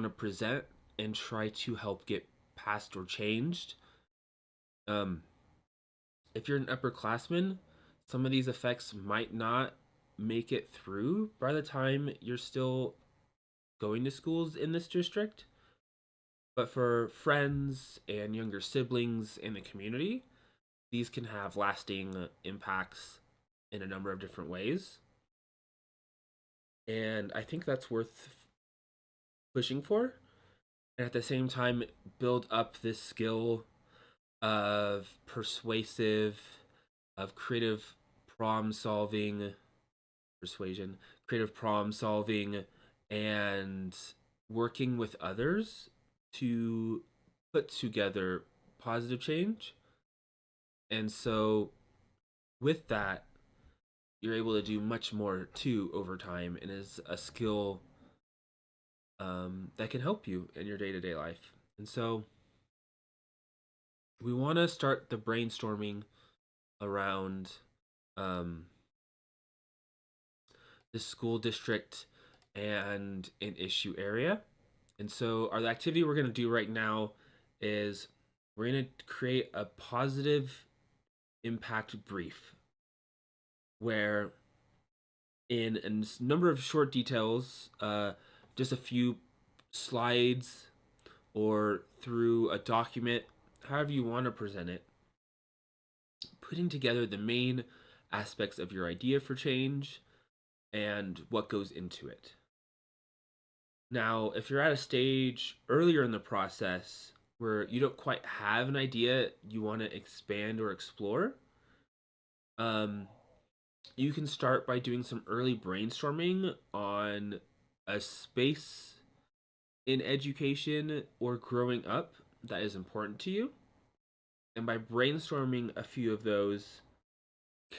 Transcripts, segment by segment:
want to present and try to help get passed or changed. Um, if you're an upperclassman, some of these effects might not make it through by the time you're still going to schools in this district. But for friends and younger siblings in the community, these can have lasting impacts in a number of different ways. And I think that's worth pushing for. And at the same time, build up this skill of persuasive, of creative problem solving, persuasion, creative problem solving, and working with others to put together positive change. And so with that, you're able to do much more too over time, and is a skill that can help you in your day-to-day life. And so we want to start the brainstorming around the school district and an issue area. And so the activity we're going to do right now is we're going to create a positive impact brief where in a number of short details, just a few slides or through a document, however you want to present it, putting together the main aspects of your idea for change and what goes into it. Now, if you're at a stage earlier in the process where you don't quite have an idea you want to expand or explore, you can start by doing some early brainstorming on a space in education or growing up that is important to you. And by brainstorming a few of those,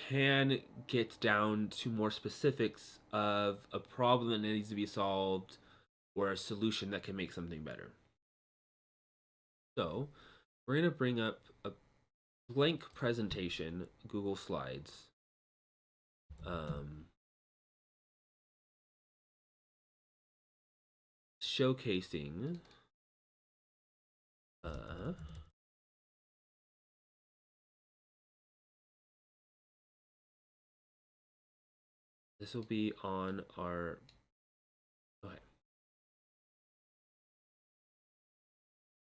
can get down to more specifics of a problem that needs to be solved or a solution that can make something better. So we're going to bring up a blank presentation, Google Slides. Showcasing this will be on our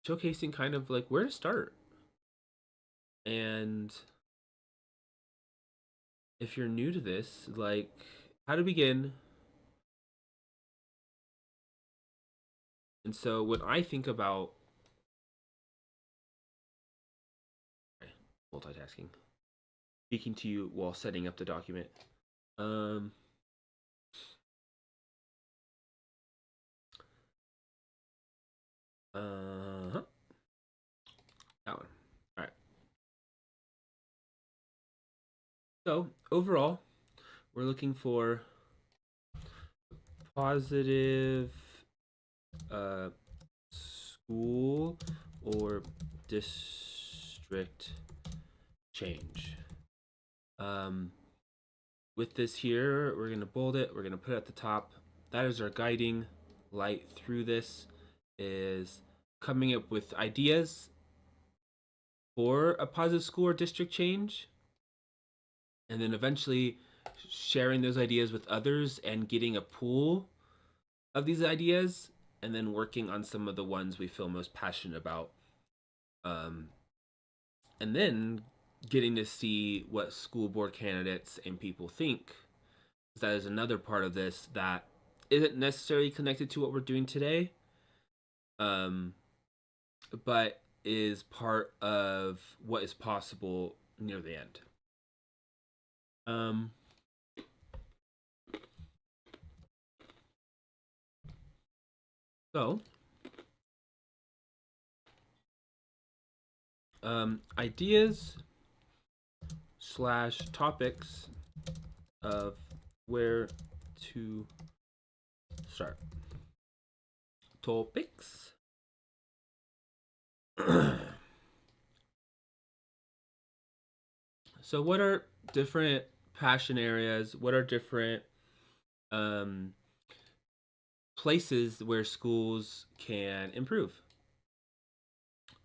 showcasing kind of like where to start. And if you're new to this, like how to begin. And so when I think about multitasking, speaking to you while setting up the document. That one. All right. So overall, we're looking for positive school or district change. With this here, we're going to bold it. We're going to put it at the top. That is our guiding light through this, is coming up with ideas for a positive school or district change, and then eventually sharing those ideas with others and getting a pool of these ideas, and then working on some of the ones we feel most passionate about, and then getting to see what school board candidates and people think. That is another part of this that isn't necessarily connected to what we're doing today, but is part of what is possible near the end. So, ideas / topics of where to start. Topics. So what are different passion areas? What are different places where schools can improve.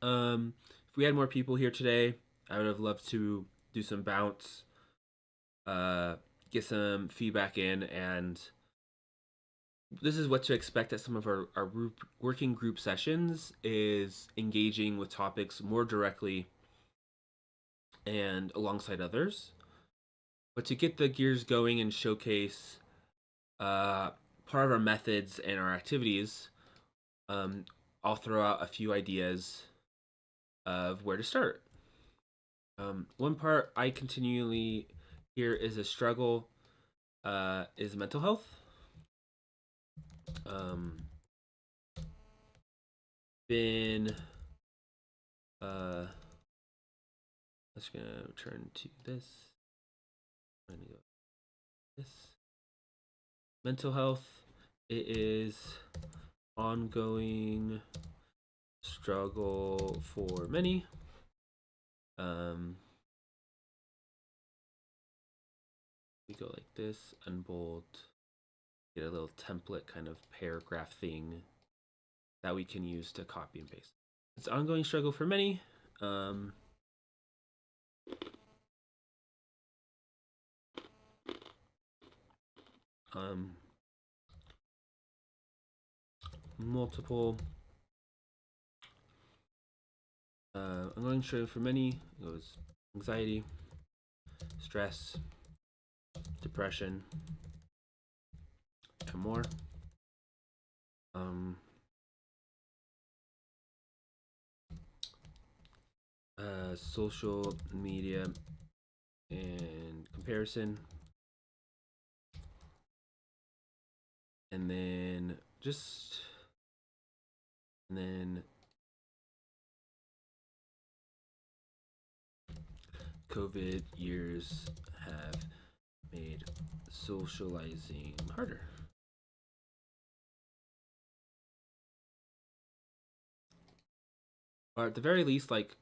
If we had more people here today, I would have loved to do some bounce, uh, get some feedback in, and this is what to expect at some of our working group sessions is engaging with topics more directly and alongside others. But to get the gears going and showcase part of our methods and our activities, um, I'll throw out a few ideas of where to start. One part I continually hear is a struggle is mental health. Um, been let's gonna turn to this. I'm gonna go this mental health. It is ongoing struggle for many. We go like this, unbold, get a little template kind of paragraph thing that we can use to copy and paste. It's ongoing struggle for many. Multiple ongoing struggle for many goes anxiety, stress, depression, and more. Social media and comparison, and then COVID years have made socializing harder. Or at the very least, like,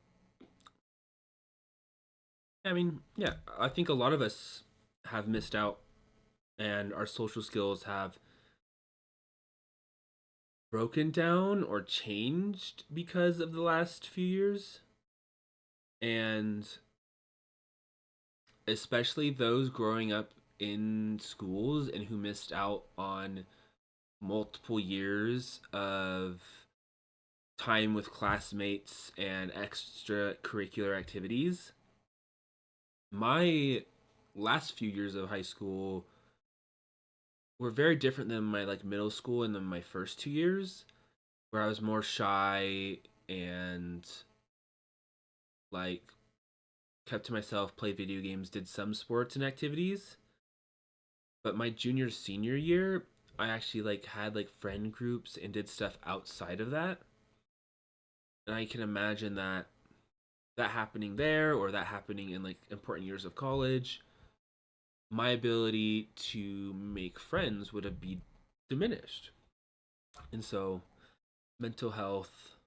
I mean, yeah, I think a lot of us have missed out and our social skills have broken down or changed because of the last few years. And especially those growing up in schools and who missed out on multiple years of time with classmates and extracurricular activities. My last few years of high school were very different than my like middle school and then my first 2 years, where I was more shy and like kept to myself, played video games, did some sports and activities. But my junior senior year, I actually like had like friend groups and did stuff outside of that. And I can imagine that happening there or that happening in like important years of college, my ability to make friends would have been diminished. And so mental health,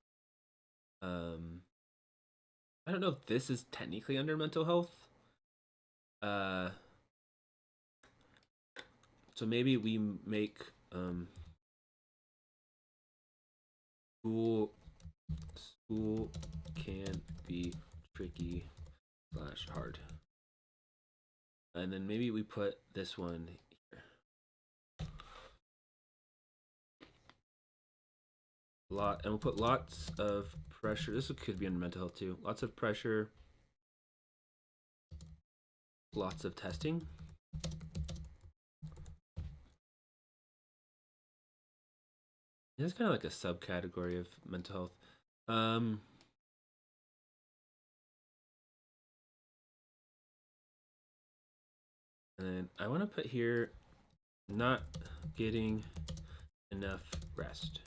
um I don't know if this is technically under mental health. Uh so maybe we make school school can be tricky slash hard. And then maybe we put this one here. And we'll put lots of pressure. This could be under mental health too. Lots of pressure, lots of testing. It's kind of like a subcategory of mental health. And then I want to put here not getting enough rest.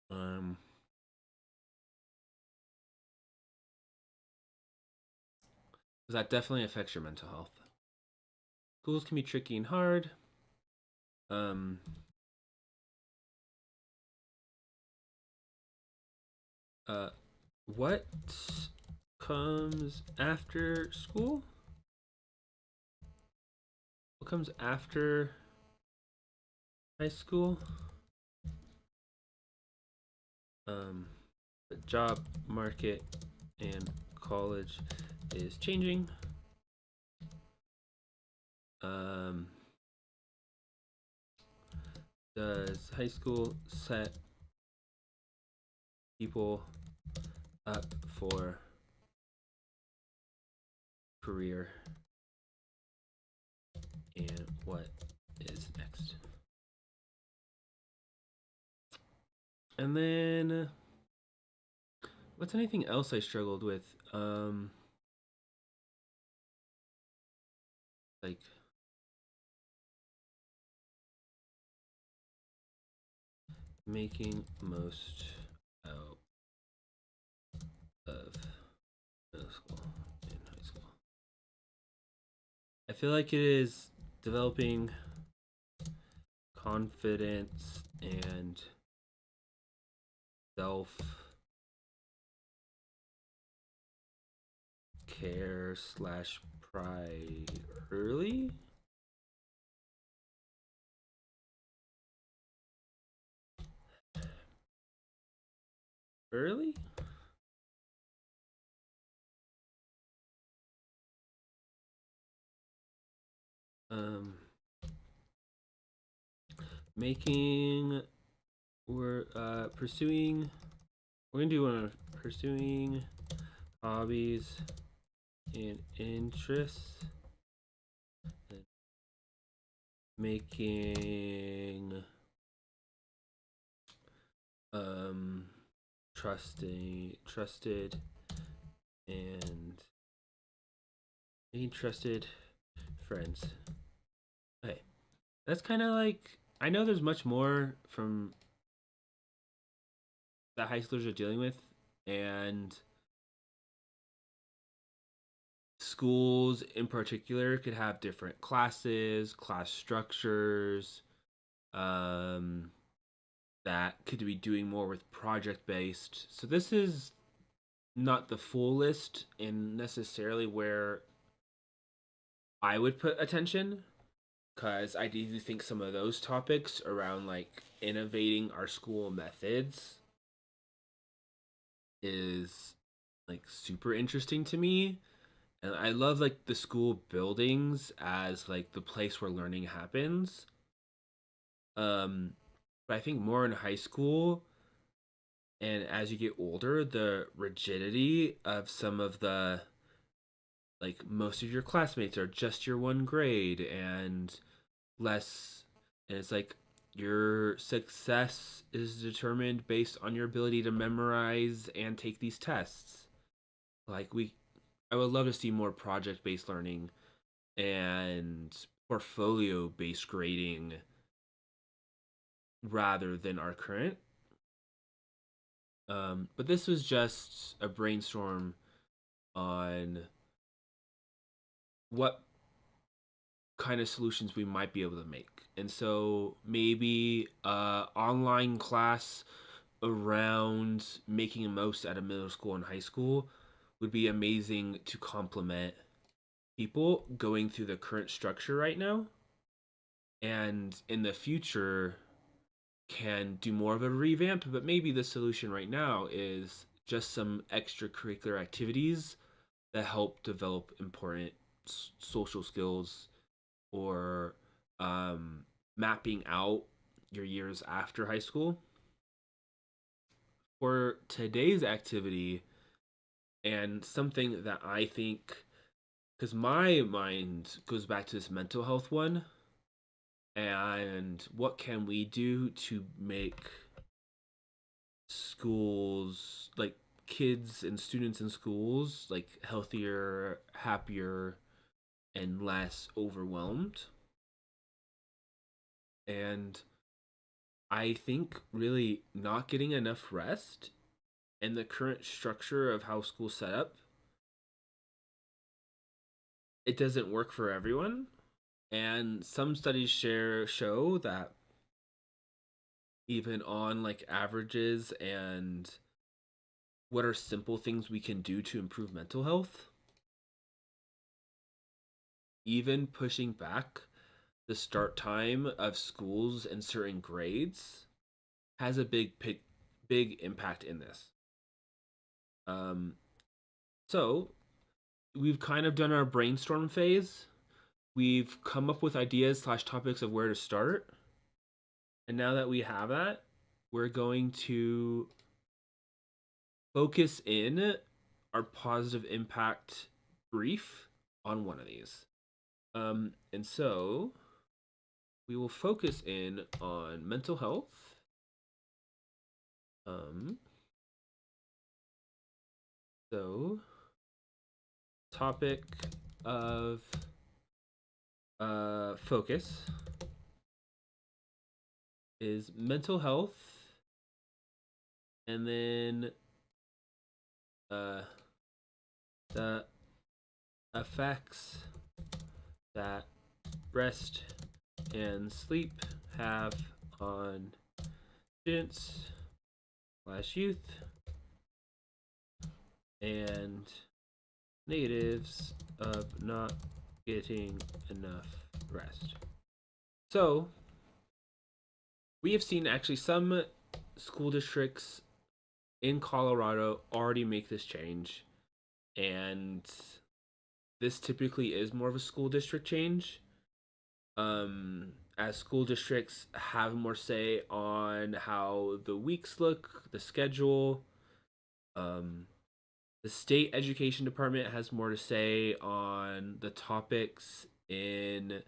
Because that definitely affects your mental health. Schools can be tricky and hard. What comes after school? What comes after high school. The job market and college is changing. Um, does high school set people up for career, and what is next? And then what's anything else I struggled with? Like making most out of middle school and high school. I feel like it is developing confidence and self care slash pride early. Early? Um, making we're pursuing. We're gonna do one of pursuing hobbies and interests. Making trusted and making trusted friends. Okay, that's kind of like, I know there's much more from that high schoolers are dealing with, and schools in particular could have different classes, class structures, um, that could be doing more with project based. So this is not the full list and necessarily where I would put attention, because I do think some of those topics around like innovating our school methods is like super interesting to me. And I love like the school buildings as like the place where learning happens. Um but I think more in high school and as you get older, the rigidity of some of the, like, most of your classmates are just your one grade and less, and it's like your success is determined based on your ability to memorize and take these tests. Like, I would love to see more project based learning and portfolio based grading rather than our current. But this was just a brainstorm on what kind of solutions we might be able to make. And so maybe online class around making the most out of middle school and high school would be amazing to complement people going through the current structure right now, and in the future can do more of a revamp. But maybe the solution right now is just some extracurricular activities that help develop important social skills, or mapping out your years after high school. For today's activity, and something that I think, because my mind goes back to this mental health one, and what can we do to make schools, like kids and students in schools, like healthier, happier, and less overwhelmed. And I think really not getting enough rest and the current structure of how school's set up, it doesn't work for everyone. And some studies show that even on like averages and what are simple things we can do to improve mental health, even pushing back the start time of schools and certain grades has a big impact in this. Um, so we've kind of done our brainstorm phase. We've come up with ideas slash topics of where to start. And now that we have that, we're going to focus in our positive impact brief on one of these. And so we will focus in on mental health. So topic of focus is mental health, and then the effects that rest and sleep have on students slash youth, and negatives of not getting enough rest. So we have seen actually some school districts in Colorado already make this change, and this typically is more of a school district change. As school districts have more say on how the weeks look, the schedule. The state education department has more to say on the topics in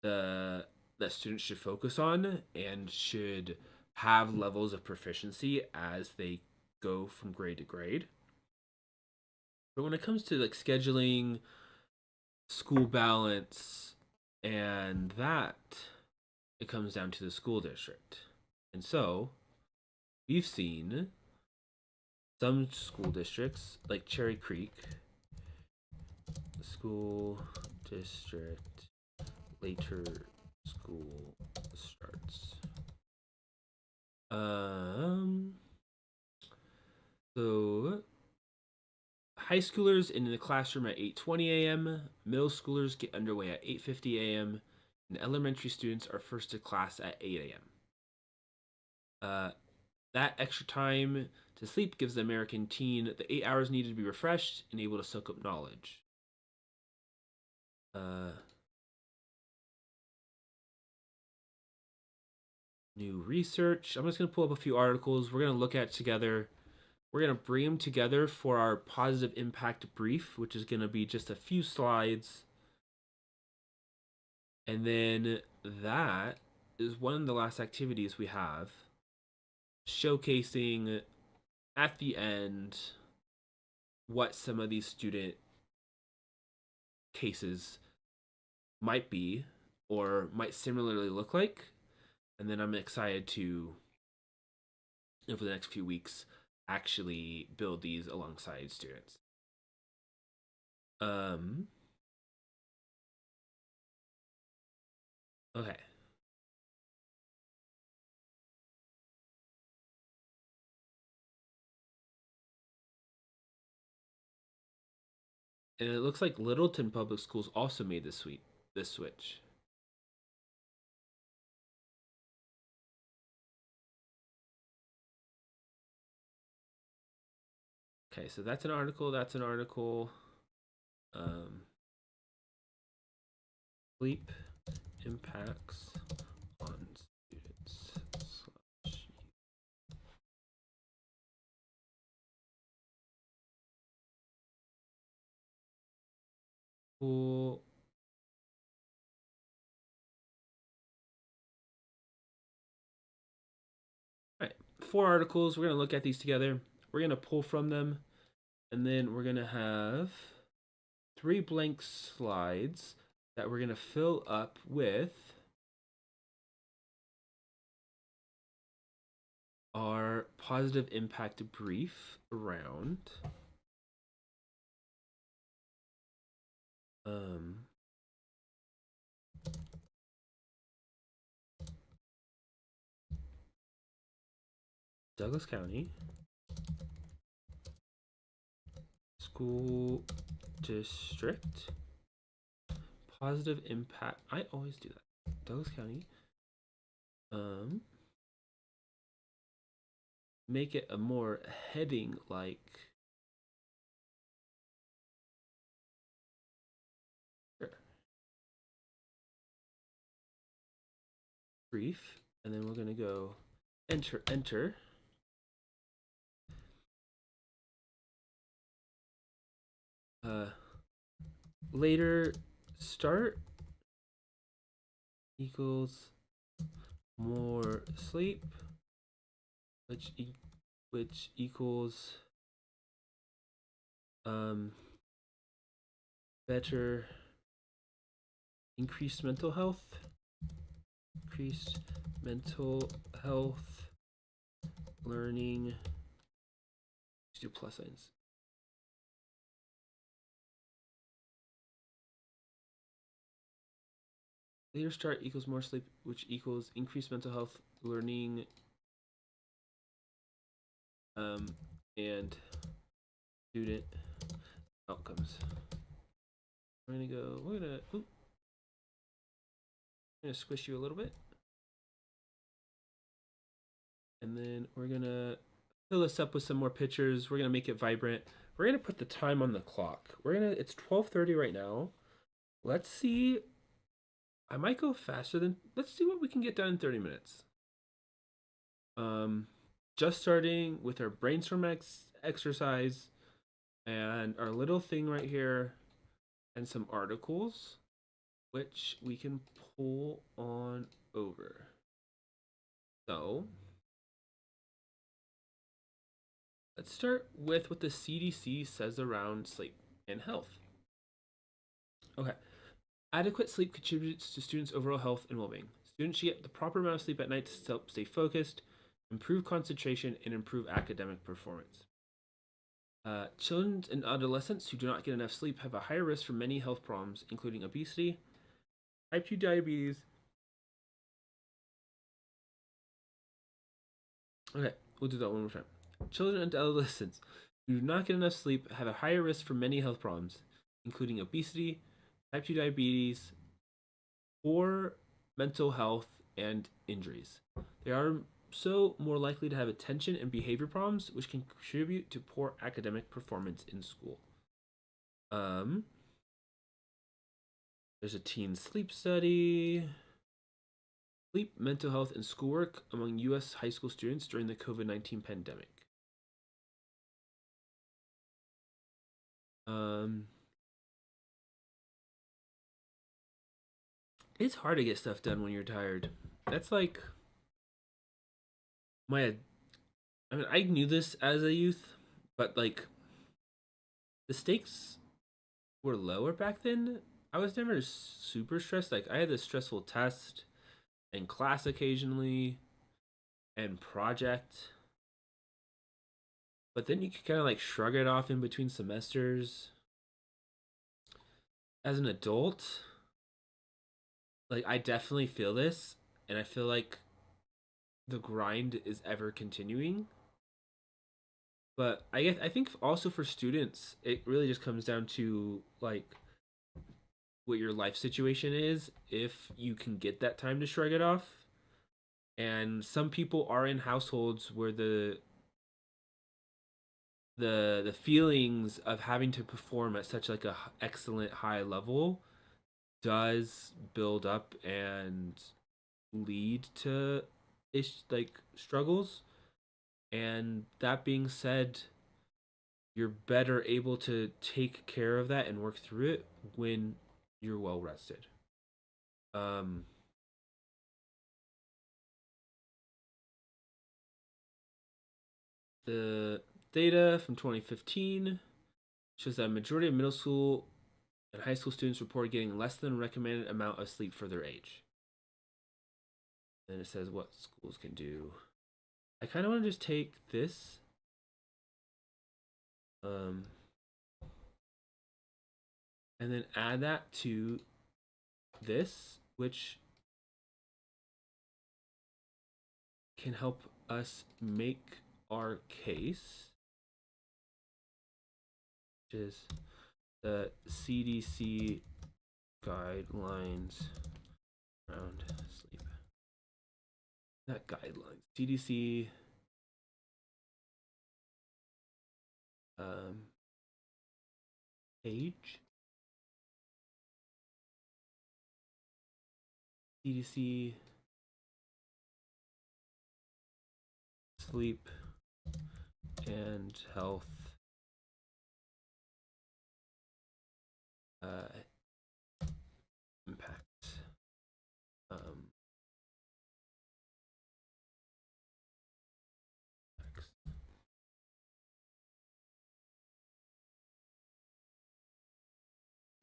the that students should focus on and should have levels of proficiency as they go from grade to grade. But when it comes to like scheduling, school balance, and that, it comes down to the school district. And so we've seen some school districts like Cherry Creek school district later school starts. So high schoolers in the classroom at 8:20 a.m. Middle schoolers get underway at 8:50 a.m. and elementary students are first to class at 8 a.m. That extra time to sleep gives the American teen the 8 hours needed to be refreshed and able to soak up knowledge. New research. I'm just going to pull up a few articles we're going to look at together. We're going to bring them together for our positive impact brief, which is going to be just a few slides. And then that is one of the last activities we have, showcasing at the end what some of these student cases might be or might similarly look like. And then I'm excited to, over the next few weeks, actually build these alongside students. Okay. And it looks like Littleton Public Schools also made this switch. Okay, so that's an article. That's an article. Sleep impacts on students. Cool. All right, 4 articles. We're gonna look at these together. We're gonna pull from them, and then we're gonna have 3 blank slides that we're gonna fill up with our positive impact brief around Douglas County School District positive impact. I always do that. Douglas County. Make it a more heading like. Sure. Brief, and then we're gonna go enter. Later start equals more sleep, which equals better increased mental health, learning. Let's do plus signs. Later start equals more sleep, which equals increased mental health, learning, and student outcomes. We're gonna squish you a little bit. And then we're gonna fill this up with some more pictures. We're gonna make it vibrant. We're gonna put the time on the clock. It's 12:30 right now. Let's see. I might go faster than, let's see what we can get done in 30 minutes. Just starting with our brainstorm exercise and our little thing right here and some articles, which we can pull on over. So let's start with what the CDC says around sleep and health. Okay. Adequate sleep contributes to students' overall health and well-being. Students should get the proper amount of sleep at night to help stay focused, improve concentration, and improve academic performance. Children and adolescents who do not get enough sleep have a higher risk for many health problems, including obesity, type 2 diabetes. Okay, we'll do that one more time. Children and adolescents who do not get enough sleep have a higher risk for many health problems, including obesity, type 2 diabetes, poor mental health, and injuries. They are so more likely to have attention and behavior problems, which can contribute to poor academic performance in school. There's a teen sleep study. Sleep, mental health, and schoolwork among U.S. high school students during the COVID-19 pandemic. It's hard to get stuff done when you're tired. That's like I knew this as a youth, but like the stakes were lower back then. I was never super stressed. Like I had this stressful test and class occasionally and project. But then you could kind of like shrug it off in between semesters. As an adult, like I definitely feel this, and I feel like the grind is ever continuing. But I think also for students, it really just comes down to like what your life situation is, if you can get that time to shrug it off. And some people are in households where the feelings of having to perform at such like a excellent high level does build up and lead to like struggles. And that being said, you're better able to take care of that and work through it when you're well rested. The data from 2015 shows that a majority of middle school and high school students report getting less than recommended amount of sleep for their age. And it says what schools can do. I kind of want to just take this and then add that to this, which can help us make our case, which is the CDC guidelines around sleep. Not guidelines. CDC. Um, age. CDC. Sleep and health. Impact. Um,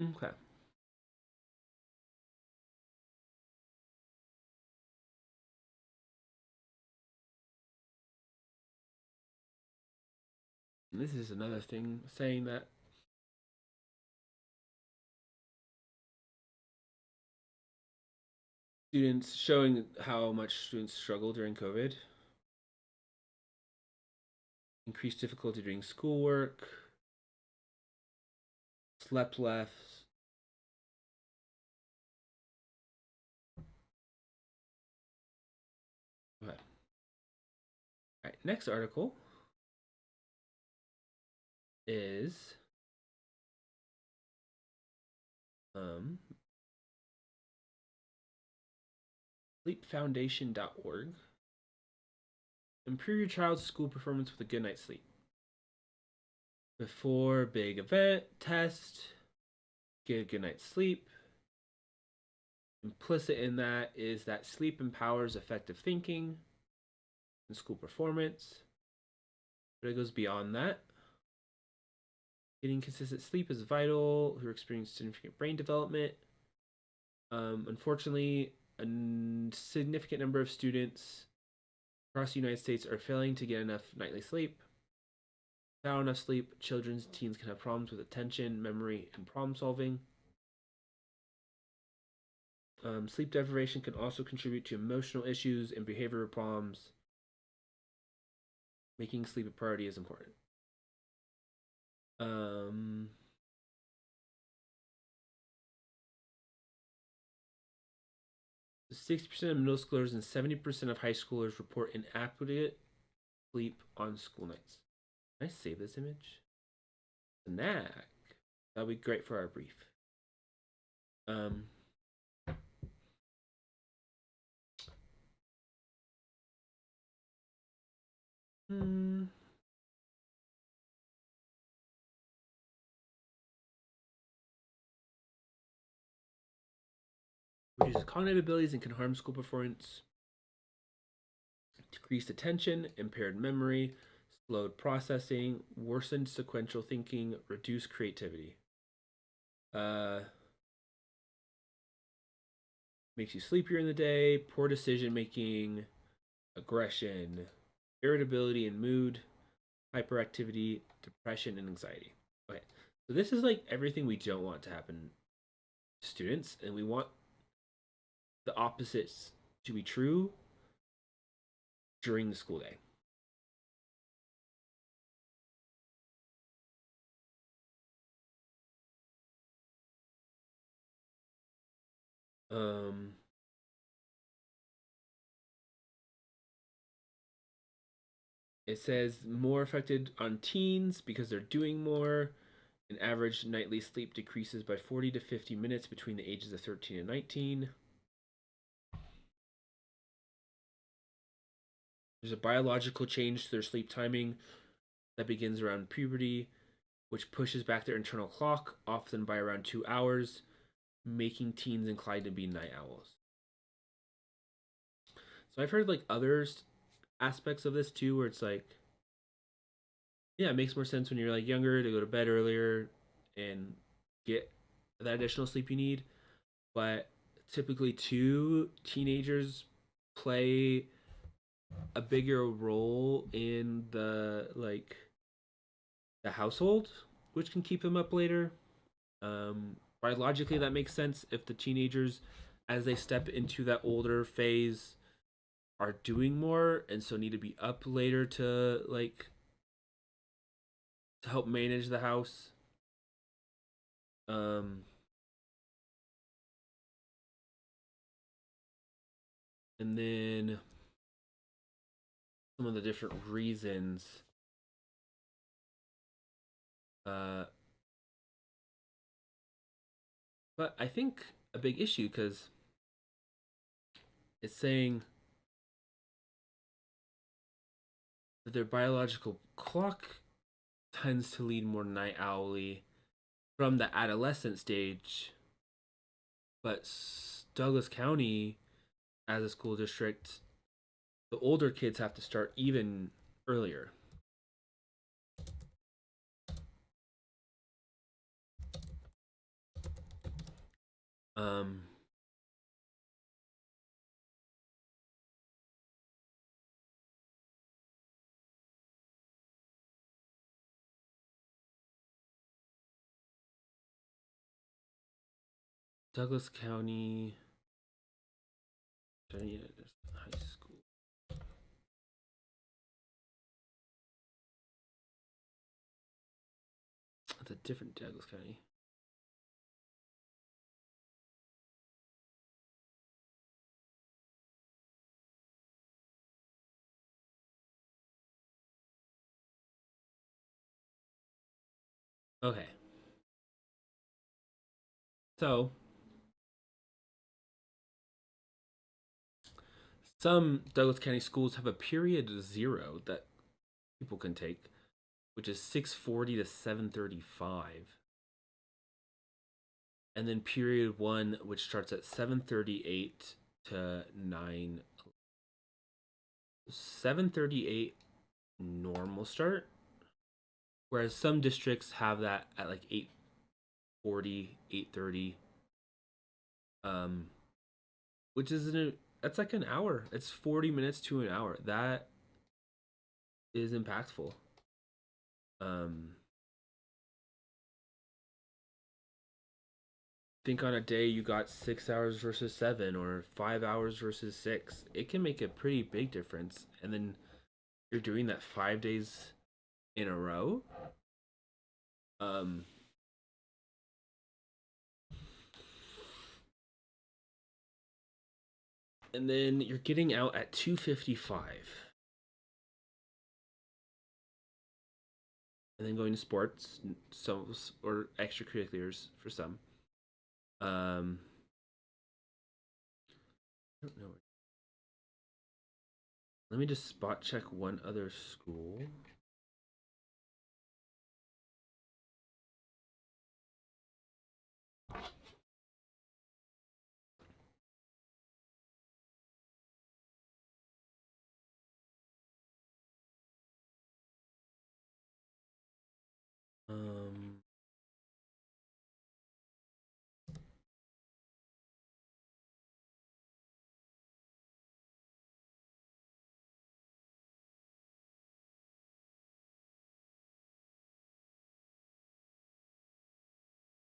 okay. And this is another thing saying that students showing how much students struggle during COVID, increased difficulty doing schoolwork, slept less. Okay. All right. Next article is um, sleepfoundation.org. Improve your child's school performance with a good night's sleep. Before big event, test, get a good night's sleep. Implicit in that is that sleep empowers effective thinking and school performance. But it goes beyond that. Getting consistent sleep is vital who experience significant brain development. Unfortunately, a significant number of students across the United States are failing to get enough nightly sleep. Without enough sleep, children and teens can have problems with attention, memory, and problem solving. Sleep deprivation can also contribute to emotional issues and behavioral problems. Making sleep a priority is important. 60% of middle schoolers and 70% of high schoolers report inadequate sleep on school nights. Can I save this image? Snack. That'll be great for our brief. Reduces cognitive abilities and can harm school performance. Decreased attention, impaired memory, slowed processing, worsened sequential thinking, reduced creativity. Makes you sleepier in the day, poor decision making, aggression, irritability and mood, hyperactivity, depression, and anxiety. Okay, so this is like everything we don't want to happen to students, and we want the opposites to be true during the school day. Um, it says more affected on teens because they're doing more. An average nightly sleep decreases by 40 to 50 minutes between the ages of 13 and 19. There's a biological change to their sleep timing that begins around puberty, which pushes back their internal clock, often by around 2 hours, making teens inclined to be night owls. So I've heard like other aspects of this too, where it's like, yeah, it makes more sense when you're like younger to go to bed earlier and get that additional sleep you need. But typically, two teenagers play a bigger role in the household, which can keep them up later. Biologically, that makes sense if the teenagers, as they step into that older phase, are doing more and so need to be up later to help manage the house. Um, And then some of the different reasons. But I think a big issue, because it's saying that their biological clock tends to lead more night owly from the adolescent stage, but Douglas County, as a school district, the older kids have to start even earlier. Um, Douglas County High School. It's a different Douglas County. Okay. So, some Douglas County schools have a period 0 that people can take, which is 6:40 to 7:35. And then period 1, which starts at 7:38 to 9. 7:38 normal start, whereas some districts have that at like 8:40, 8:30, which is that's like an hour. It's 40 minutes to an hour. That is impactful. Think on a day you got 6 hours versus 7, or 5 hours versus 6. It can make a pretty big difference. And then you're doing that 5 days in a row. And then you're getting out at 2:55. And then going to sports, some or extracurriculars for some. I don't know. Let me just spot check one other school.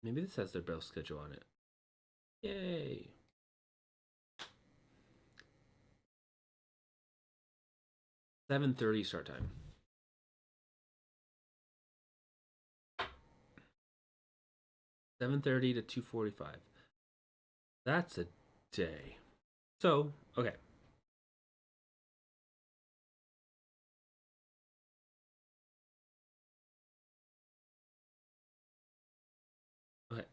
Maybe this has their bell schedule on it. Yay! 7:30 start time. 7:30 to 2:45. That's a day. So, okay. Okay.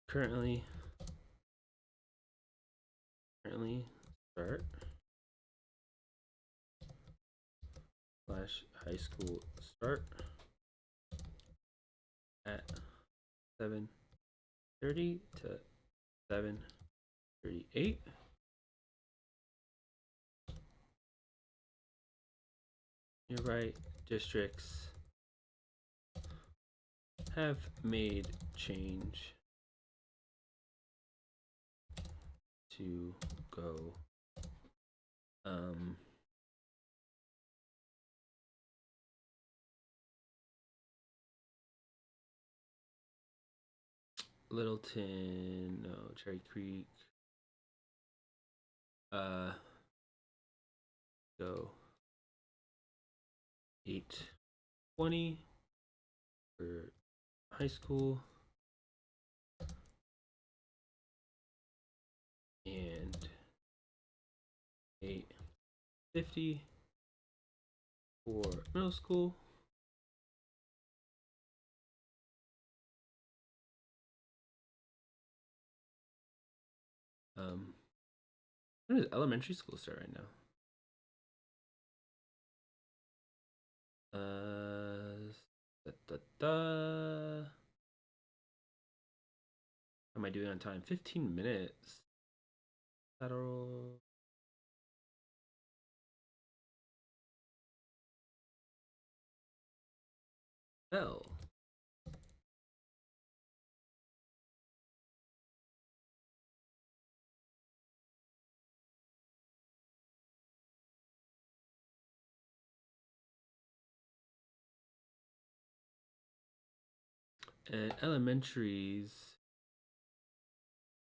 Currently start / high school start at 7:30 to 7:38. Nearby districts have made change to go Littleton, no, Cherry Creek, go 8:20 for high school and 850 for middle school. When does elementary school start right now? Da, da, da. How am I doing on time? 15 minutes. Federal. L. And elementaries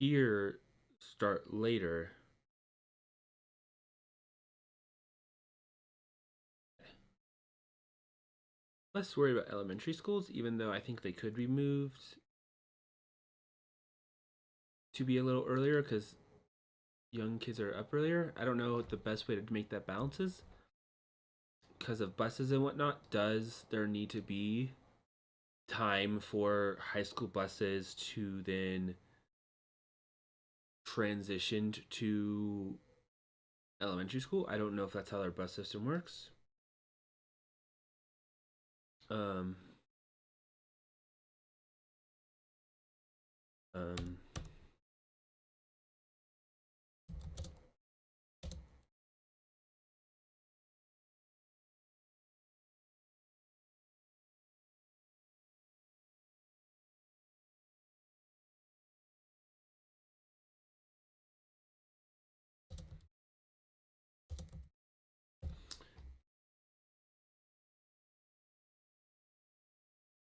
here start later. Less worried about elementary schools, even though I think they could be moved to be a little earlier because young kids are up earlier. I don't know what the best way to make that balance is because of buses and whatnot. Does there need to be time for high school buses to then transition to elementary school? I don't know if that's how their bus system works. Um, um,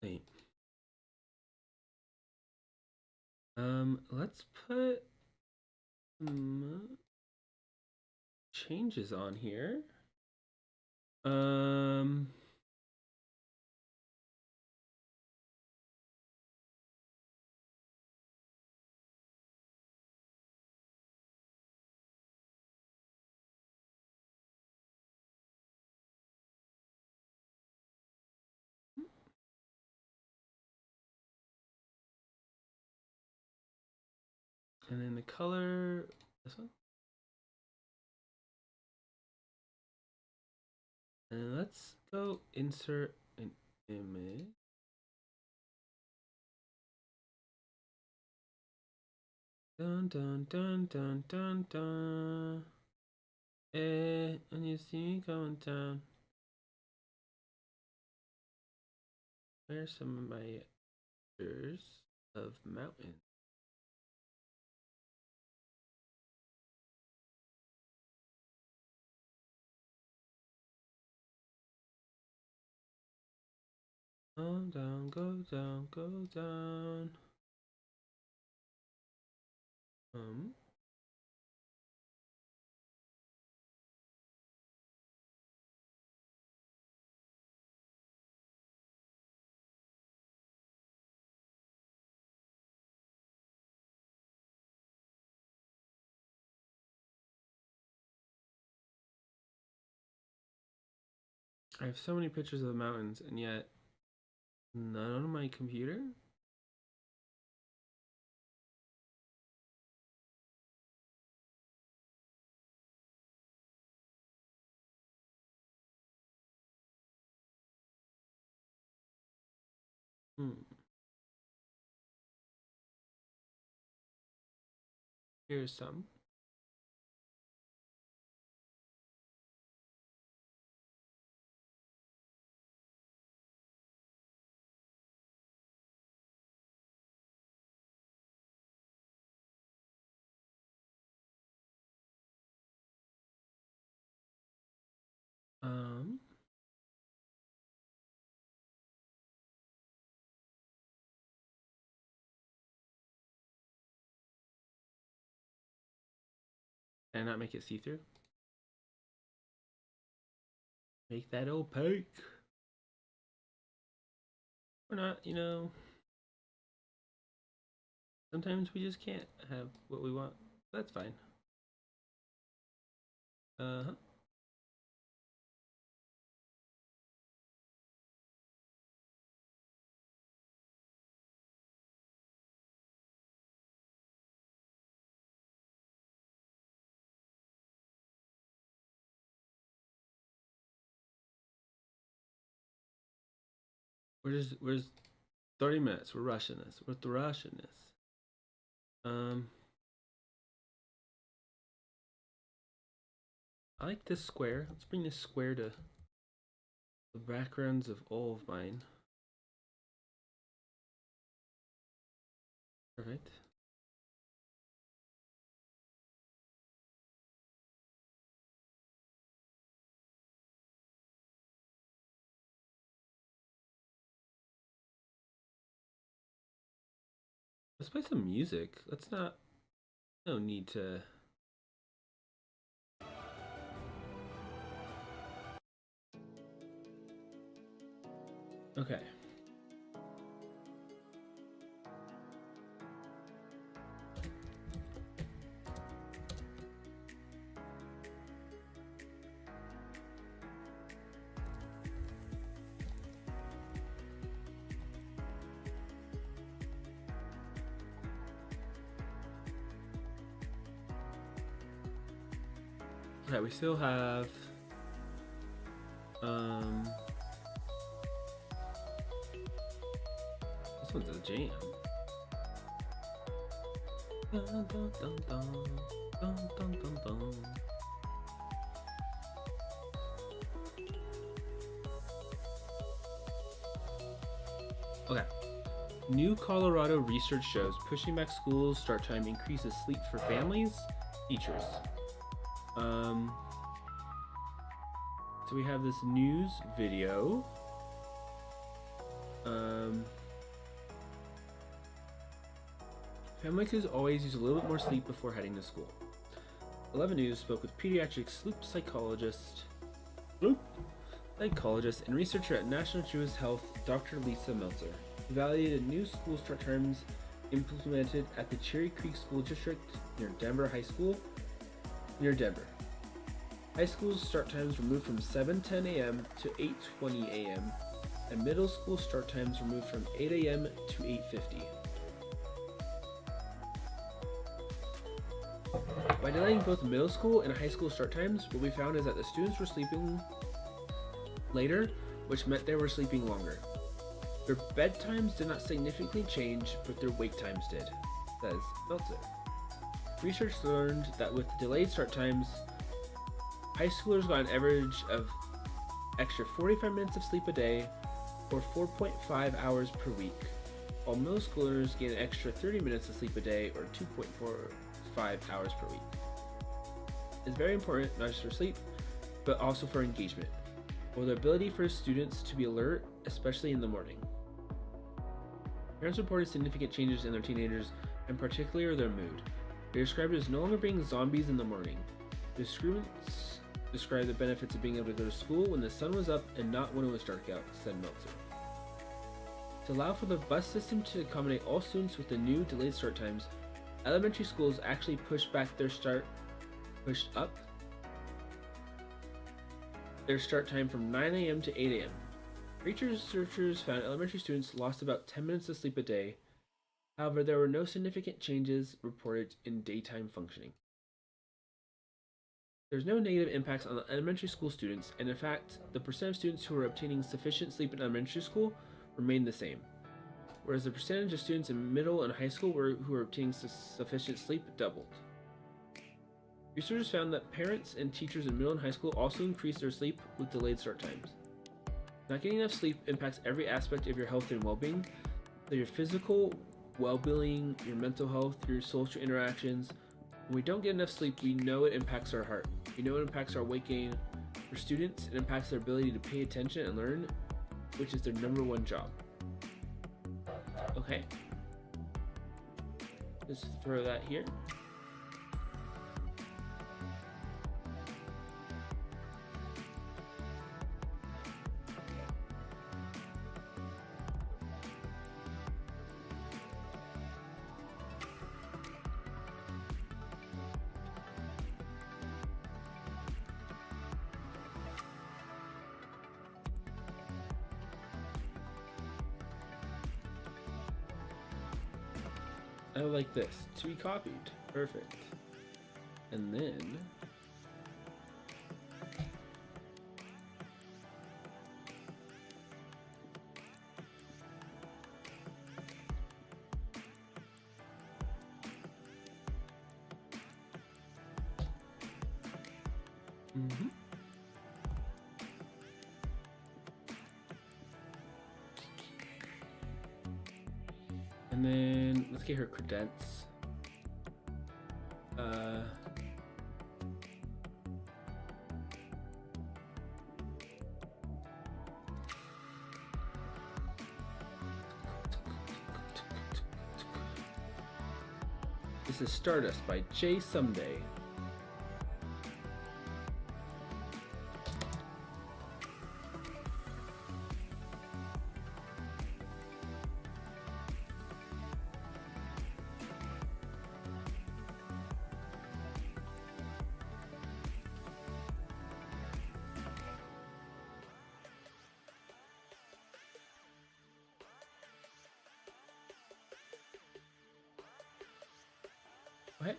wait. Let's put changes on here. Um, and then the color, this one. And let's go insert an image. Dun dun dun dun dun dun. And you see me going down. Where's some of my pictures of mountains? Go down, go down, go down. Um, I have so many pictures of the mountains, and yet none on my computer. Here's some. Um, and not make it see-through. Make that opaque. We're not, sometimes we just can't have what we want. That's fine. Uh-huh. Where's 30 minutes? We're rushing this. We're rushing this. I like this square. Let's bring this square to the backgrounds of all of mine. Perfect. Let's play some music. Let's not. No need to. Okay. Okay, we still have this one's a jam. Dun, dun, dun, dun, dun, dun, dun, dun. Okay. New Colorado research shows pushing back school start time increases sleep for families, teachers. So we have this news video. Family kids always use a little bit more sleep before heading to school. 11 News spoke with pediatric sleep psychologist and researcher at National Jewish Health, Dr. Lisa Meltzer. Evaluated new school start times implemented at the Cherry Creek School District near Denver. High school start times were moved from 7:10 a.m. to 8:20 a.m. and middle school start times were moved from 8 a.m. to 8:50. By delaying both middle school and high school start times, what we found is that the students were sleeping later, which meant they were sleeping longer. Their bedtimes did not significantly change, but their wake times did, says Meltzer. Research learned that with delayed start times, high schoolers got an average of extra 45 minutes of sleep a day, or 4.5 hours per week, while middle schoolers gain an extra 30 minutes of sleep a day, or 2.45 hours per week. It's very important not just for sleep, but also for engagement, or the ability for students to be alert, especially in the morning. Parents reported significant changes in their teenagers, and particularly their mood. They described it as no longer being zombies in the morning. The students described the benefits of being able to go to school when the sun was up and not when it was dark out, said Meltzer. To allow for the bus system to accommodate all students with the new delayed start times, elementary schools actually pushed up their start time from 9 a.m. to 8 a.m. Researchers found elementary students lost about 10 minutes of sleep a day. However, there were no significant changes reported in daytime functioning. There's no negative impacts on the elementary school students, and in fact, the percent of students who were obtaining sufficient sleep in elementary school remained the same, whereas the percentage of students in middle and high school who were obtaining sufficient sleep doubled. Researchers found that parents and teachers in middle and high school also increased their sleep with delayed start times. Not getting enough sleep impacts every aspect of your health and well-being, so your physical well-being, your mental health, your social interactions. When we don't get enough sleep, we know it impacts our heart. We know it impacts our weight gain. For students, it impacts their ability to pay attention and learn, which is their number one job. Okay. Just throw that here. I like this. To be copied. Perfect. And then and then let's get her credence. This is Stardust by Jay Someday. Okay.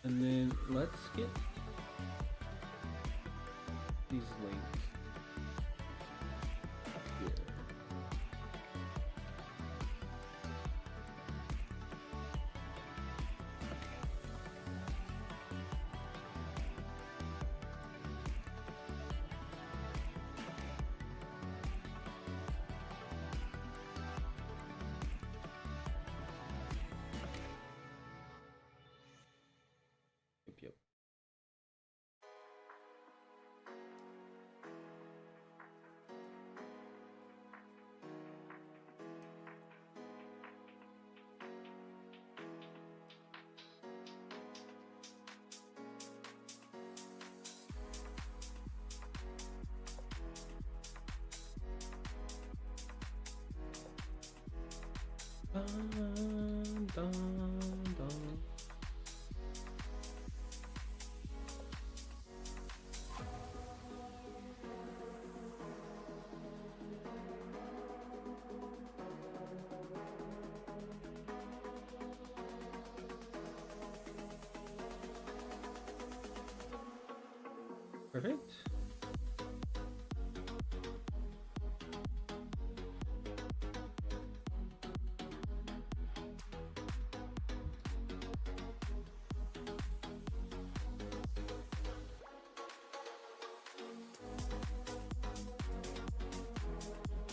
And then let's get these links here. Yep. Dun, dun, dun. Perfect.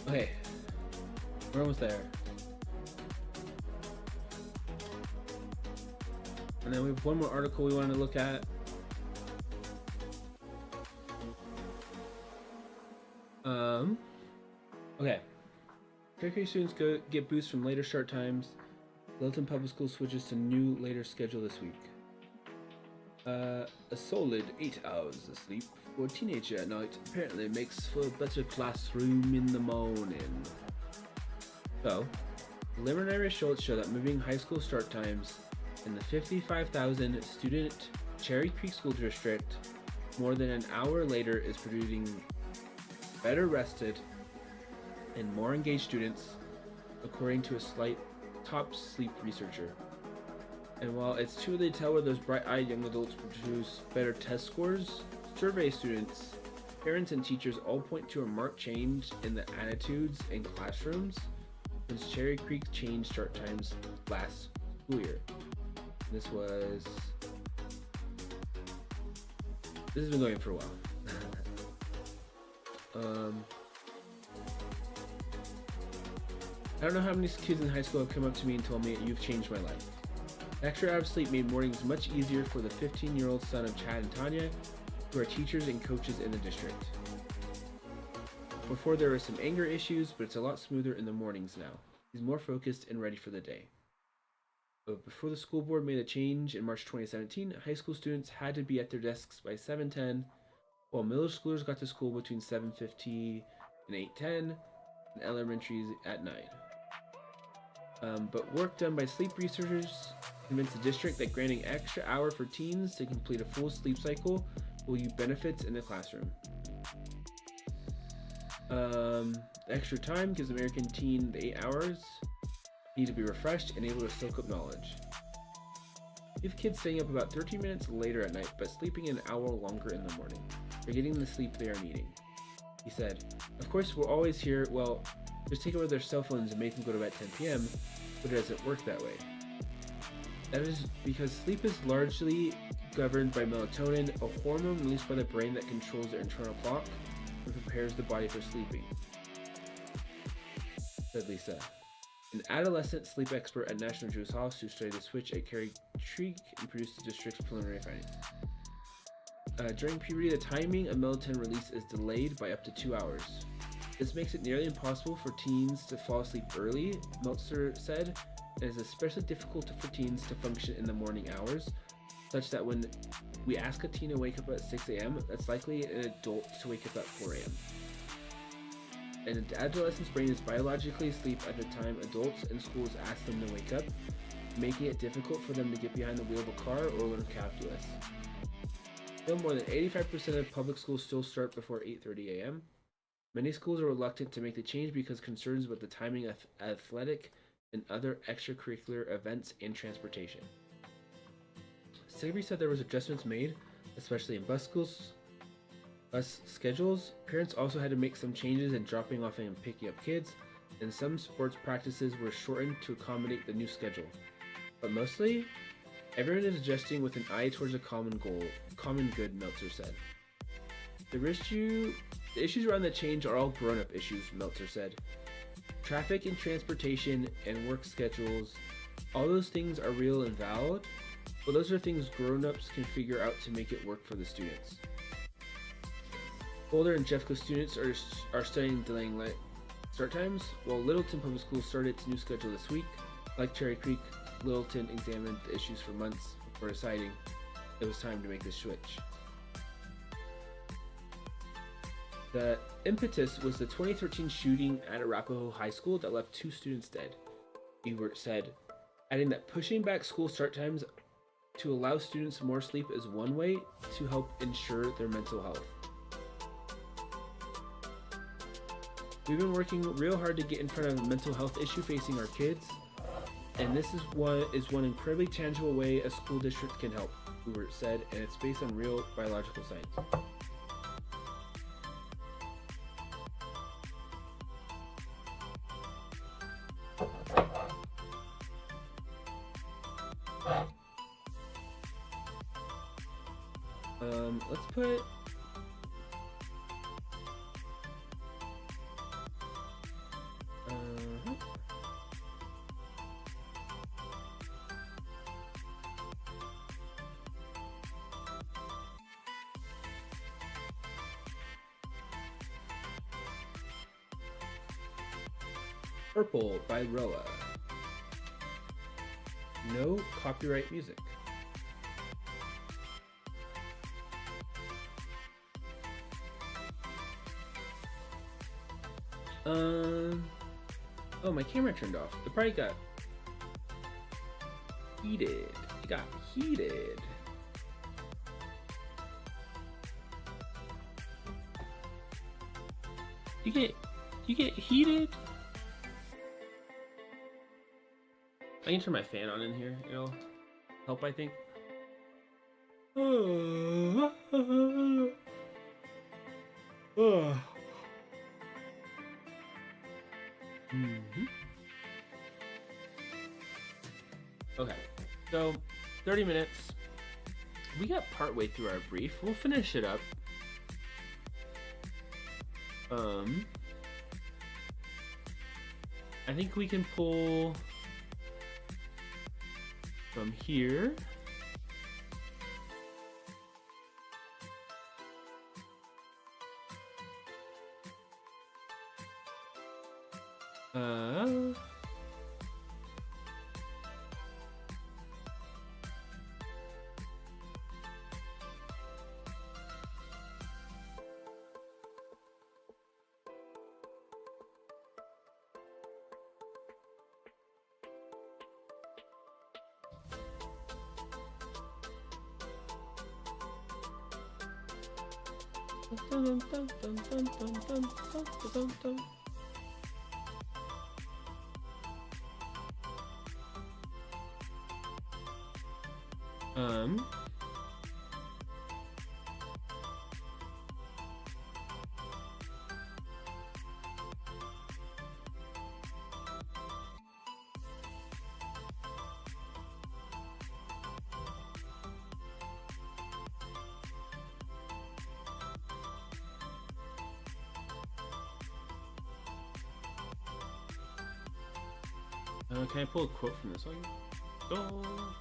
Okay, we're almost there. And then we have one more article we want to look at. Okay. Cherry students get boosts from later start times. Littleton Public School switches to new later schedule this week. A solid 8 hours of sleep for a teenager at night apparently makes for a better classroom in the morning. So, preliminary results show that moving high school start times in the 55,000 student Cherry Creek School District more than an hour later is producing better rested and more engaged students, according to a slight top sleep researcher. And while it's too early to tell whether those bright-eyed young adults produce better test scores, survey students, parents, and teachers all point to a marked change in the attitudes in classrooms since Cherry Creek changed start times last school year. This has been going for a while. I don't know how many kids in high school have come up to me and told me, "You've changed my life." Extra hours of sleep made mornings much easier for the 15-year-old son of Chad and Tanya, who are teachers and coaches in the district. Before there were some anger issues, but it's a lot smoother in the mornings now. He's more focused and ready for the day. But before the school board made a change in March 2017, high school students had to be at their desks by 7:10, while middle schoolers got to school between 7:50 and 8:10, and elementaries at 9. But work done by sleep researchers convinced the district that granting extra hour for teens to complete a full sleep cycle will yield benefits in the classroom. The extra time gives American teen the 8 hours need to be refreshed and able to soak up knowledge. We have kids staying up about 13 minutes later at night, but sleeping an hour longer in the morning. They're getting the sleep they are needing. He said, of course, we're always here. Well, just take away their cell phones and make them go to bed at 10 p.m., but it doesn't work that way. That is because sleep is largely governed by melatonin, a hormone released by the brain that controls the internal clock and prepares the body for sleeping, said Lisa, an adolescent sleep expert at National Jewish House who studied the switch at Kerry Creek and produced the district's preliminary findings. During puberty, the timing of melatonin release is delayed by up to 2 hours. This makes it nearly impossible for teens to fall asleep early, Meltzer said, and it is especially difficult for teens to function in the morning hours, such that when we ask a teen to wake up at 6 a.m., that's likely an adult to wake up at 4 a.m. An adolescent's brain is biologically asleep at the time adults and schools ask them to wake up, making it difficult for them to get behind the wheel of a car or learn calculus. Still, more than 85% of public schools still start before 8:30 a.m. Many schools are reluctant to make the change because concerns with the timing of athletic and other extracurricular events and transportation. Sabri said there was adjustments made, especially in bus schedules. Parents also had to make some changes in dropping off and picking up kids, and some sports practices were shortened to accommodate the new schedule. But mostly, everyone is adjusting with an eye towards a common good, Meltzer said. The issues around the change are all grown-up issues, Meltzer said. Traffic and transportation and work schedules, all those things are real and valid, but those are things grown-ups can figure out to make it work for the students. Boulder and Jeffco students are studying delaying start times, while Littleton Public Schools started its new schedule this week. Like Cherry Creek, Littleton examined the issues for months before deciding it was time to make the switch. The impetus was the 2013 shooting at Arapahoe High School that left 2 students dead, Ebert said, adding that pushing back school start times to allow students more sleep is one way to help ensure their mental health. We've been working real hard to get in front of a mental health issue facing our kids, and this is one incredibly tangible way a school district can help, Ebert said, and it's based on real biological science. Let's put Purple by Roa. No copyright music. Oh, my camera turned off. It probably got heated. It got heated. You get heated? I can turn my fan on in here, it'll help, I think. Okay, so 30 minutes. We got partway through our brief. We'll finish it up. I think we can pull from here. Um, can I pull a quote from this one? Oh.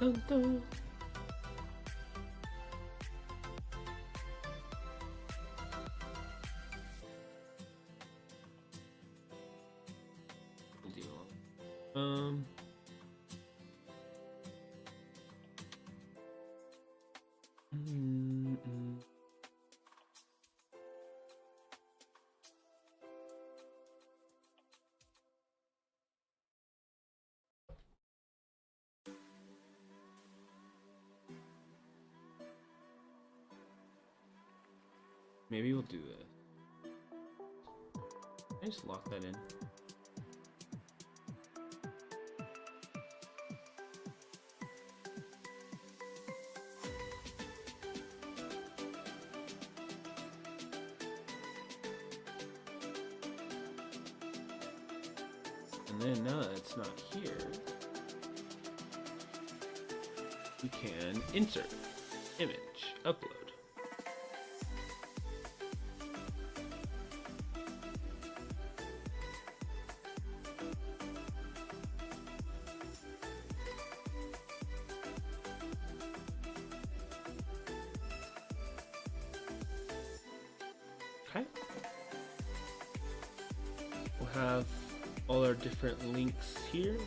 Dun, dun. Um, mm, mm. Maybe we'll do this. I just lock that in. And then now that it's not here, we can insert, image, upload. Okay. We'll have all our different links here.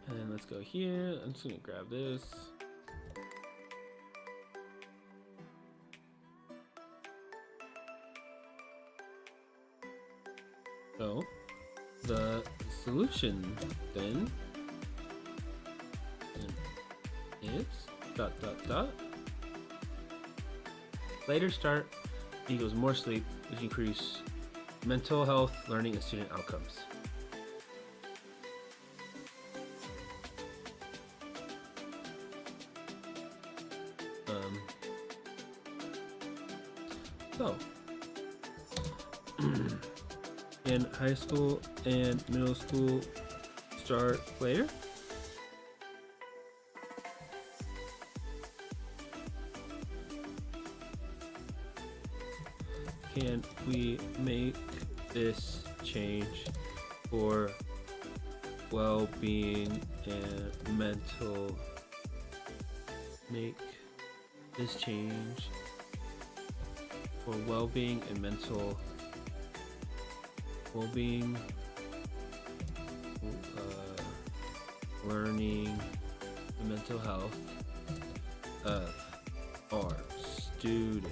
And let's go here. I'm just gonna grab this. So the solution then is ... Later start equals more sleep, which increase mental health, learning, and student outcomes. So, in high school and middle school start later. Can we make this change for well-being and mental? Make this change for well-being and mental well-being, learning, and mental health of our students.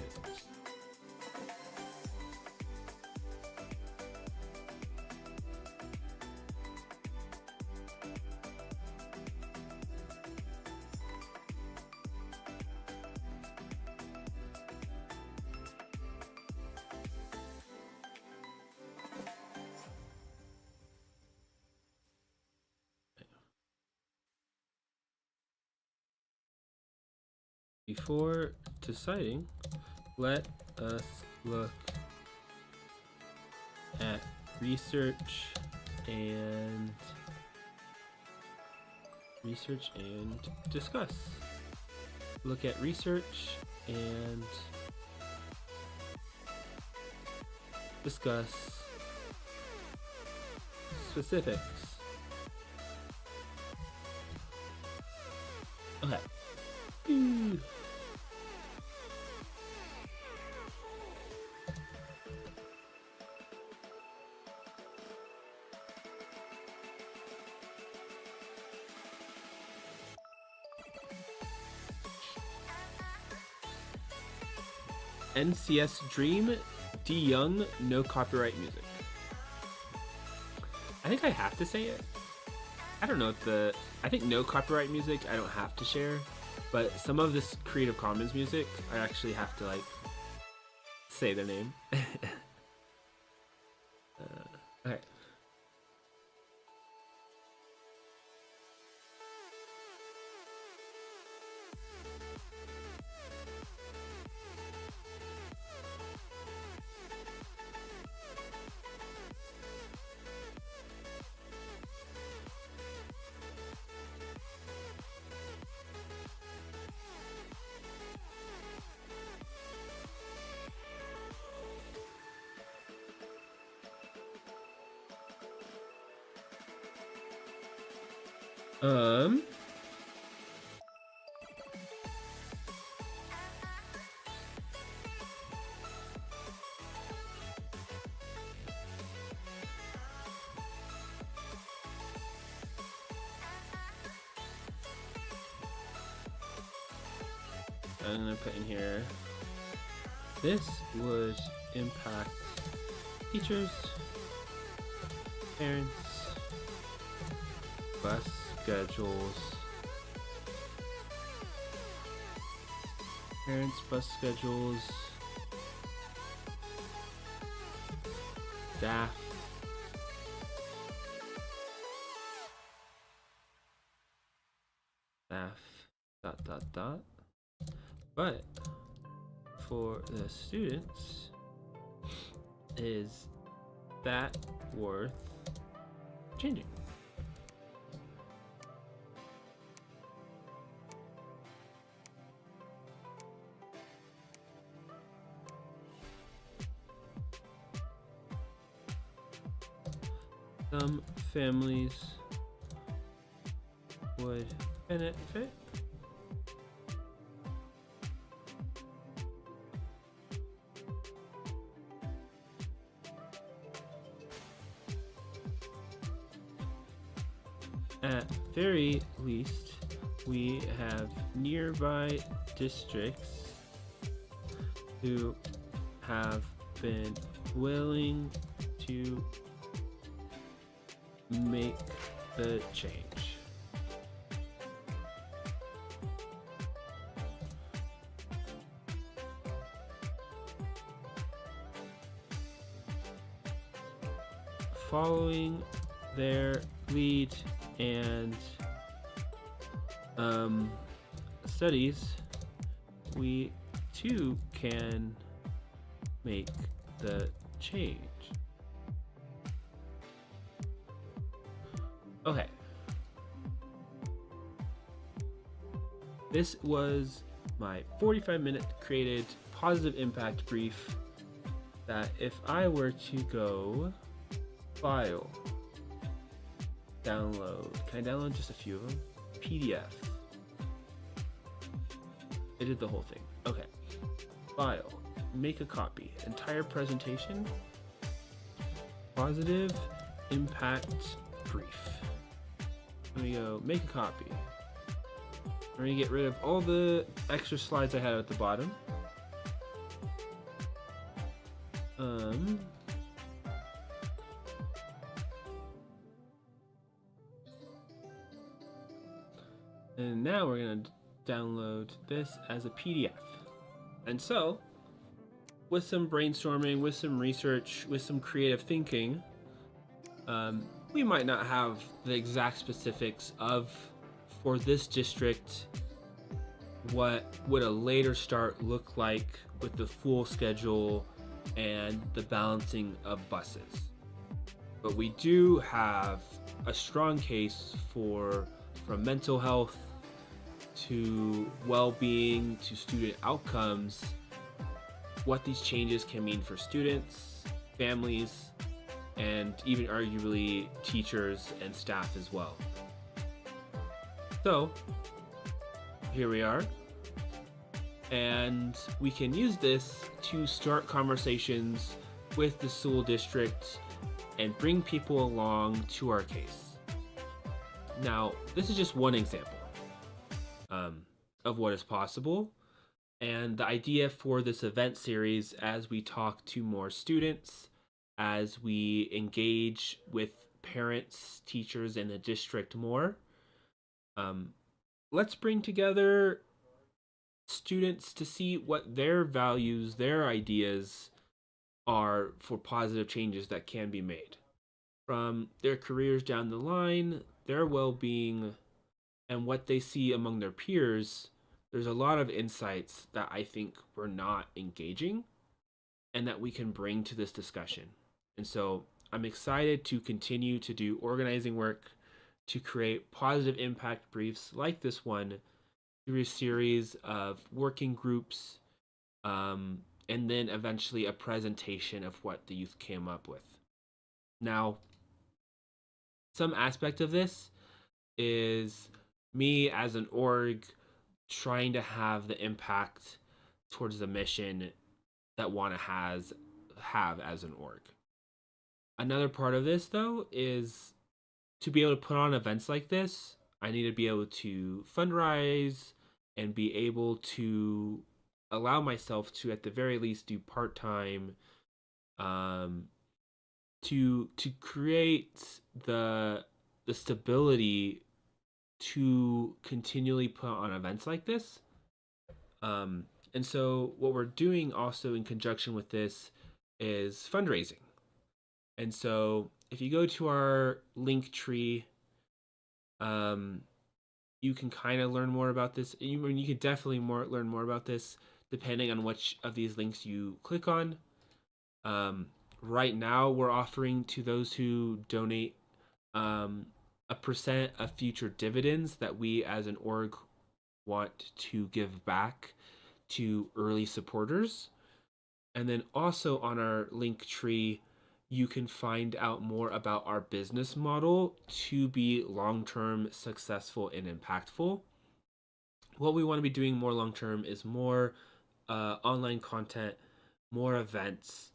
Before deciding, let us look at research and research and discuss. Look at research and discuss specifics. Okay. NCS Dream, D Young, no copyright music. I think I have to say it. I don't know if I think no copyright music I don't have to share, but some of this Creative Commons music I actually have to like say their name. Okay. I'm gonna put in here, this would impact teachers, parents, bus schedules, staff, but for the students, is that worth changing? Some families would benefit. At very least, we have nearby districts who have been willing to make the change. Following their lead and studies, we too can make the change. Okay. This was my 45-minute created positive impact brief that if I were to go file, download, can I download just a few of them? PDF. It did the whole thing. Okay. File, make a copy, entire presentation, positive impact brief. Let me go make a copy. I'm going to get rid of all the extra slides I had at the bottom. And now we're going to download this as a PDF. And so, with some brainstorming, with some research, with some creative thinking, we might not have the exact specifics of, for this district, what would a later start look like with the full schedule and the balancing of buses. but we do have a strong case for, from mental health to well-being to student outcomes, what these changes can mean for students, families, and even arguably teachers and staff as well. So here we are, and we can use this to start conversations with the school district and bring people along to our case. Now, this is just one example of what is possible, and the idea for this event series, as we talk to more students, as we engage with parents, teachers, and the district more, let's bring together students to see what their values, their ideas are for positive changes that can be made from their careers down the line, their well-being, and what they see among their peers. There's a lot of insights that I think we're not engaging and that we can bring to this discussion. And so I'm excited to continue to do organizing work to create positive impact briefs like this one through a series of working groups, and then eventually a presentation of what the youth came up with. Now, some aspect of this is me as an org trying to have the impact towards the mission that WANA have as an org. Another part of this, though, is to be able to put on events like this, I need to be able to fundraise and be able to allow myself to, at the very least, do part-time, to create the stability to continually put on events like this. And so what we're doing also in conjunction with this is fundraising. And so if you go to our link tree, you can kind of learn more about this. You can definitely learn more about this depending on which of these links you click on. Right now, we're offering to those who donate a percent of future dividends that we as an org want to give back to early supporters. And then also on our link tree, you can find out more about our business model to be long-term successful and impactful. What we want to be doing more long-term is more online content, more events,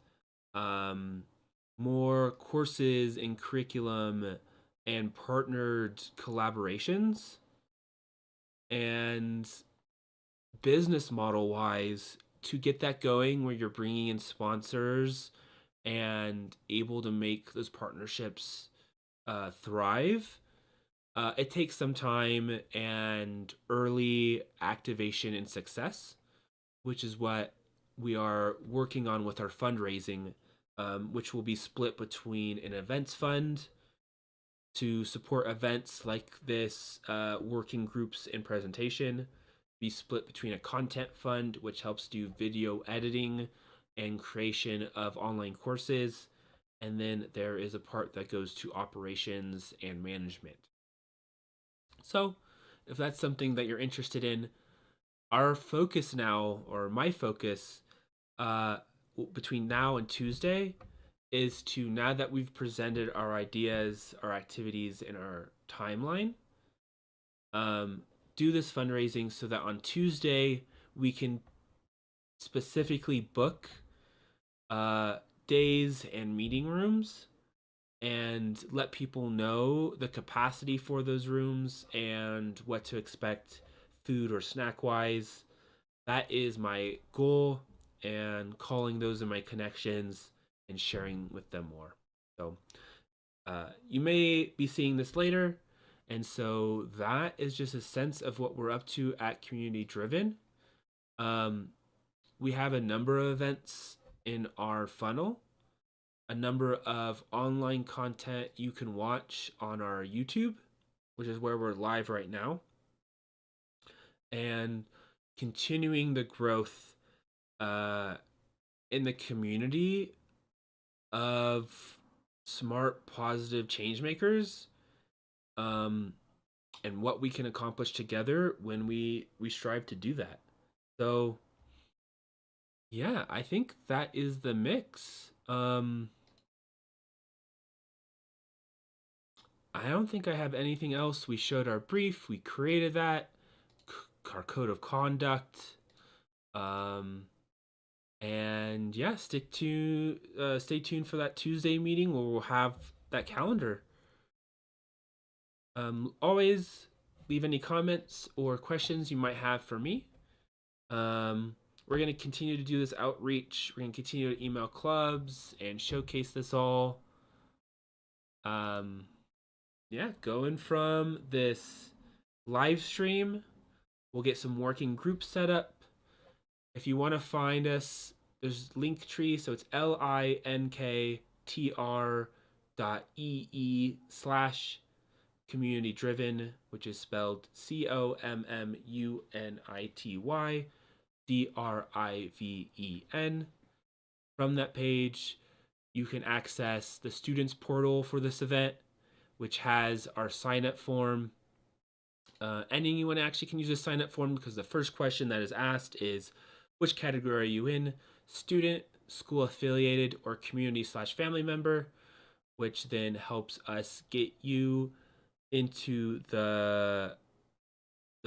more courses and curriculum and partnered collaborations. And business model wise, to get that going where you're bringing in sponsors and able to make those partnerships thrive, it takes some time and early activation and success, which is what we are working on with our fundraising, which will be split between an events fund to support events like this, working groups and presentation, be split between a content fund, which helps do video editing and creation of online courses, and then there is a part that goes to operations and management. So if that's something that you're interested in, our focus now, or my focus, between now and Tuesday, is to, now that we've presented our ideas, our activities, and our timeline, do this fundraising so that on Tuesday we can specifically book days and meeting rooms and let people know the capacity for those rooms and what to expect food or snack wise. That is my goal, and calling those in my connections and sharing with them more. So you may be seeing this later, and so that is just a sense of what we're up to at Community Driven. We have a number of events in our funnel, a number of online content you can watch on our YouTube, which is where we're live right now, and continuing the growth in the community of smart, positive change makers, um, and what we can accomplish together when we strive to do that. So yeah, I think that is the mix. I don't think I have anything else. We showed our brief, we created that, our code of conduct, um, and yeah, stay tuned for that Tuesday meeting where we'll have that calendar. Always leave any comments or questions you might have for me. We're going to continue to do this outreach. We're going to continue to email clubs and showcase this all. Yeah, going from this live stream, we'll get some working groups set up. If you want to find us, there's Linktree, so it's linktr.ee/community driven, which is spelled COMMUNITY DRIVEN. From that page, you can access the students portal for this event, which has our sign up form. Anyone actually can use a sign up form because the first question that is asked is, which category are you in? Student, school affiliated, or community/family member, which then helps us get you into the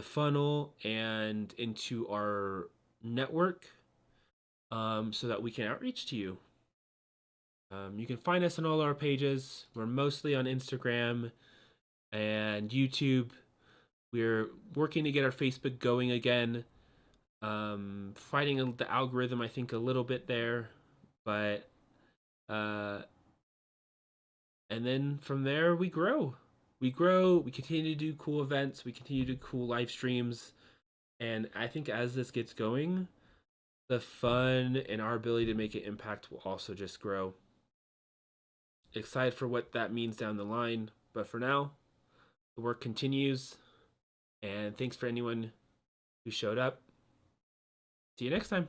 funnel and into our network, so that we can outreach to you. You can find us on all our pages. We're mostly on Instagram and YouTube. We're working to get our Facebook going again. Fighting the algorithm, I think, a little bit there, but and then from there we grow. We continue to do cool events, we continue to do cool live streams, and I think as this gets going, the fun and our ability to make an impact will also just grow. Excited for what that means down the line, but for now, the work continues, and thanks for anyone who showed up. See you next time.